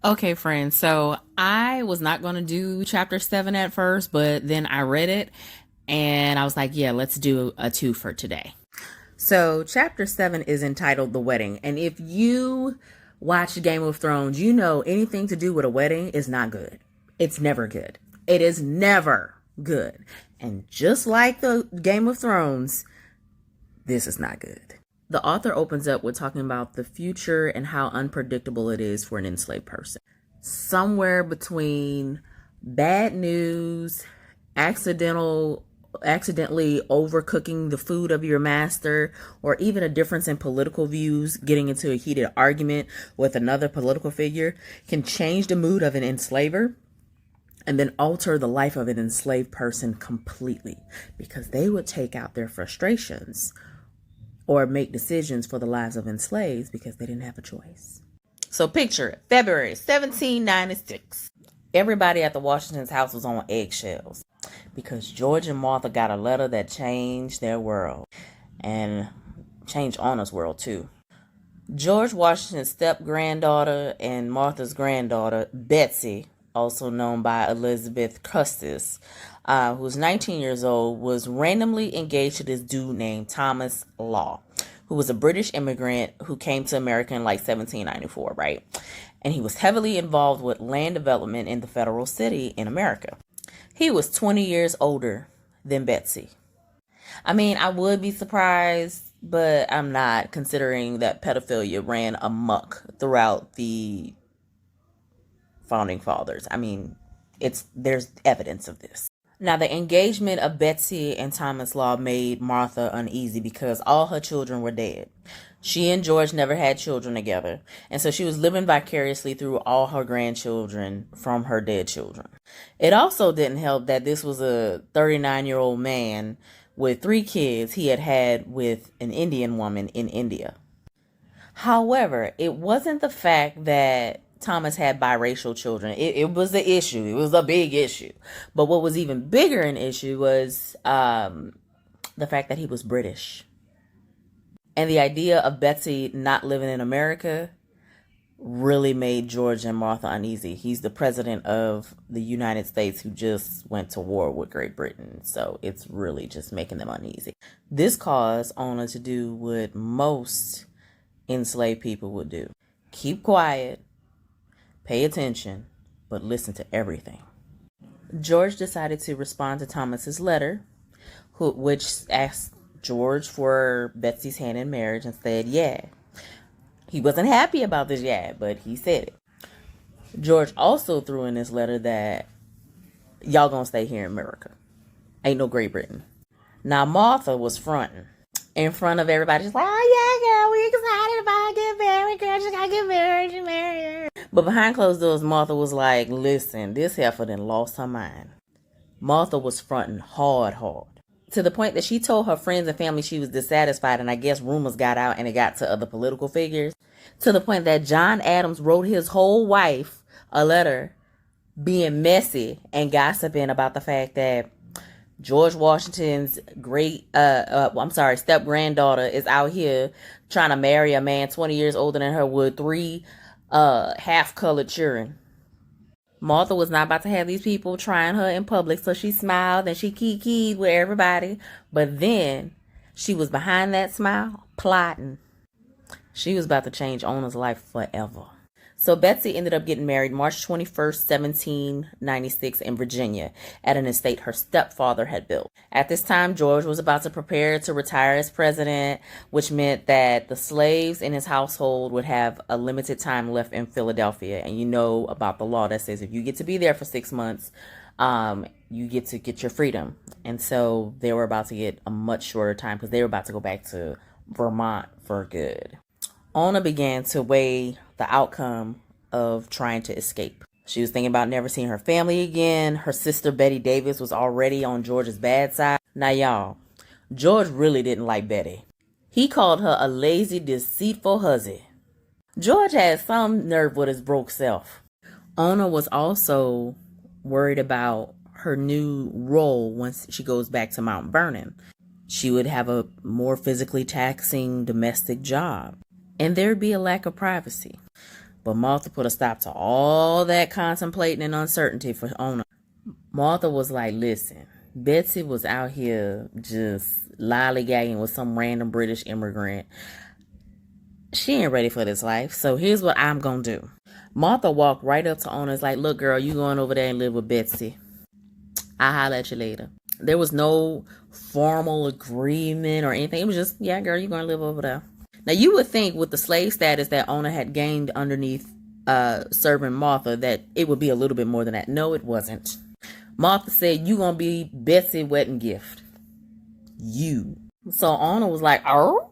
Okay, friends. So I was not going to do chapter 7 at first, but then I read it and I was like, yeah, let's do a 2 for today. So chapter 7 is entitled The Wedding. And if you watch Game of Thrones, you know anything to do with a wedding is not good. It's never good. It is never good. And just like the Game of Thrones, this is not good. The author opens up with talking about the future and how unpredictable it is for an enslaved person. Somewhere between bad news, accidentally overcooking the food of your master, or even a difference in political views, getting into a heated argument with another political figure, can change the mood of an enslaver and then alter the life of an enslaved person completely, because they would take out their frustrations or make decisions for the lives of enslaved because they didn't have a choice. So picture it, February 1796. Everybody at the Washington's house was on eggshells because George and Martha got a letter that changed their world and changed Anna's world too. George Washington's step-granddaughter and Martha's granddaughter, Betsy, also known by Elizabeth Custis, who was 19 years old, was randomly engaged to this dude named Thomas Law, who was a British immigrant who came to America in like 1794, right? And he was heavily involved with land development in the federal city in America. He was 20 years older than Betsy. I mean, I would be surprised, but I'm not, considering that pedophilia ran amok throughout the founding fathers. I mean, there's evidence of this. Now, the engagement of Betsy and Thomas Law made Martha uneasy because all her children were dead. She and George never had children together, and so she was living vicariously through all her grandchildren from her dead children. It also didn't help that this was a 39-year-old man with 3 kids he had had with an Indian woman in India. However, it wasn't the fact that Thomas had biracial children. It was the issue. It was a big issue. But what was even bigger an issue was the fact that he was British. And the idea of Betsy not living in America really made George and Martha uneasy. He's the president of the United States who just went to war with Great Britain. So it's really just making them uneasy. This caused Ona to do what most enslaved people would do. Keep quiet. Pay attention, but listen to everything. George decided to respond to Thomas's letter, which asked George for Betsy's hand in marriage, and said, yeah. He wasn't happy about this, yeah, but he said it. George also threw in this letter that y'all gonna stay here in America. Ain't no Great Britain. Now, Martha was fronting in front of everybody. She's like, oh, yeah, girl, we excited about getting married. Girl, just gotta get married and marry her. But behind closed doors, Martha was like, listen, this heifer done lost her mind. Martha was fronting hard. To the point that she told her friends and family she was dissatisfied, and I guess rumors got out and it got to other political figures. To the point that John Adams wrote his whole wife a letter being messy and gossiping about the fact that George Washington's step-granddaughter is out here trying to marry a man 20 years older than her with 3 half-colored children. Martha was not about to have these people trying her in public, so she smiled and she kikied with everybody. But then she was behind that smile, plotting. She was about to change Ona's life forever. So Betsy ended up getting married March 21st, 1796 in Virginia at an estate her stepfather had built. At this time, George was about to prepare to retire as president, which meant that the slaves in his household would have a limited time left in Philadelphia. And you know about the law that says if you get to be there for 6 months, you get to get your freedom. And so they were about to get a much shorter time because they were about to go back to Vermont for good. Ona began to weigh the outcome of trying to escape. She was thinking about never seeing her family again. Her sister Betty Davis was already on George's bad side. Now y'all, George really didn't like Betty. He called her a lazy, deceitful hussy. George had some nerve with his broke self. Ona was also worried about her new role once she goes back to Mount Vernon. She would have a more physically taxing domestic job, and there'd be a lack of privacy. But Martha put a stop to all that contemplating and uncertainty for Ona. Martha was like, listen, Betsy was out here just lollygagging with some random British immigrant. She ain't ready for this life, so here's what I'm gonna do. Martha walked right up to Ona and was like, look, girl, you going over there and live with Betsy. I'll holler at you later. There was no formal agreement or anything. It was just, yeah, girl, you're going to live over there. Now, you would think with the slave status that Ona had gained underneath serving Martha that it would be a little bit more than that. No, it wasn't. Martha said, you going to be Betsy wedding gift. You. So Ona was like, oh?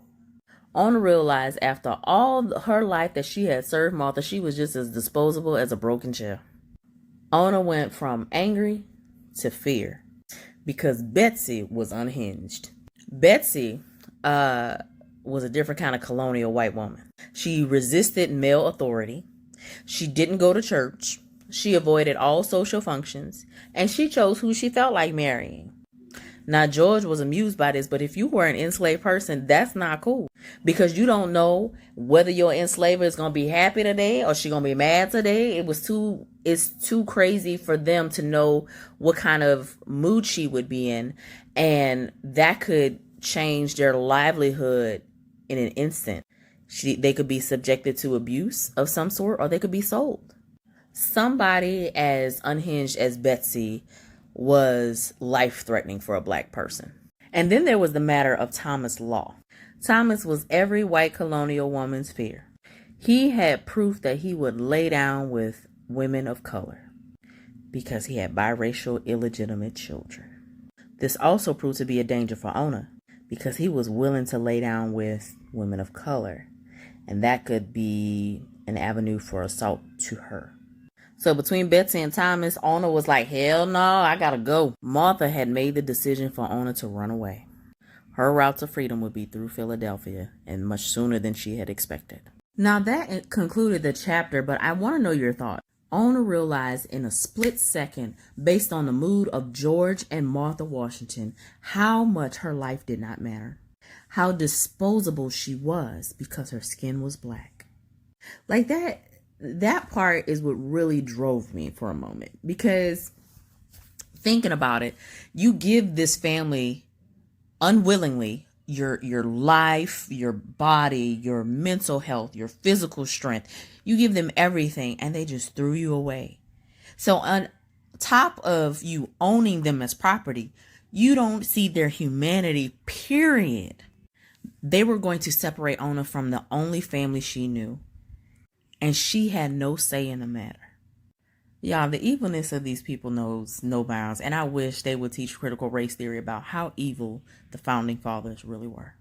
Ona realized after all her life that she had served Martha, she was just as disposable as a broken chair. Ona went from angry to fear because Betsy was unhinged. Betsy was a different kind of colonial white woman. She resisted male authority. She didn't go to church. She avoided all social functions, and she chose who she felt like marrying. Now, George was amused by this, but if you were an enslaved person, that's not cool because you don't know whether your enslaver is going to be happy today or she going to be mad today. It's too crazy for them to know what kind of mood she would be in, and that could change their livelihood in an instant. They could be subjected to abuse of some sort, or they could be sold. Somebody as unhinged as Betsy was life-threatening for a black person. And then there was the matter of Thomas Law. Thomas was every white colonial woman's fear. He had proof that he would lay down with women of color because he had biracial illegitimate children. This also proved to be a danger for Ona because he was willing to lay down with women of color, and that could be an avenue for assault to her. So between Betsy and Thomas, Ona was like, hell no, I gotta go. Martha had made the decision for Ona to run away. Her route to freedom would be through Philadelphia, and much sooner than she had expected. Now that concluded the chapter, but I want to know your thoughts. Ona realized in a split second, based on the mood of George and Martha Washington, how much her life did not matter. How disposable she was because her skin was black. Like that part is what really drove me for a moment, because thinking about it, you give this family unwillingly your life, your body, your mental health, your physical strength. You give them everything and they just threw you away. So on top of you owning them as property, you don't see their humanity, period. They were going to separate Ona from the only family she knew. And she had no say in the matter. Y'all, the evilness of these people knows no bounds. And I wish they would teach critical race theory about how evil the founding fathers really were.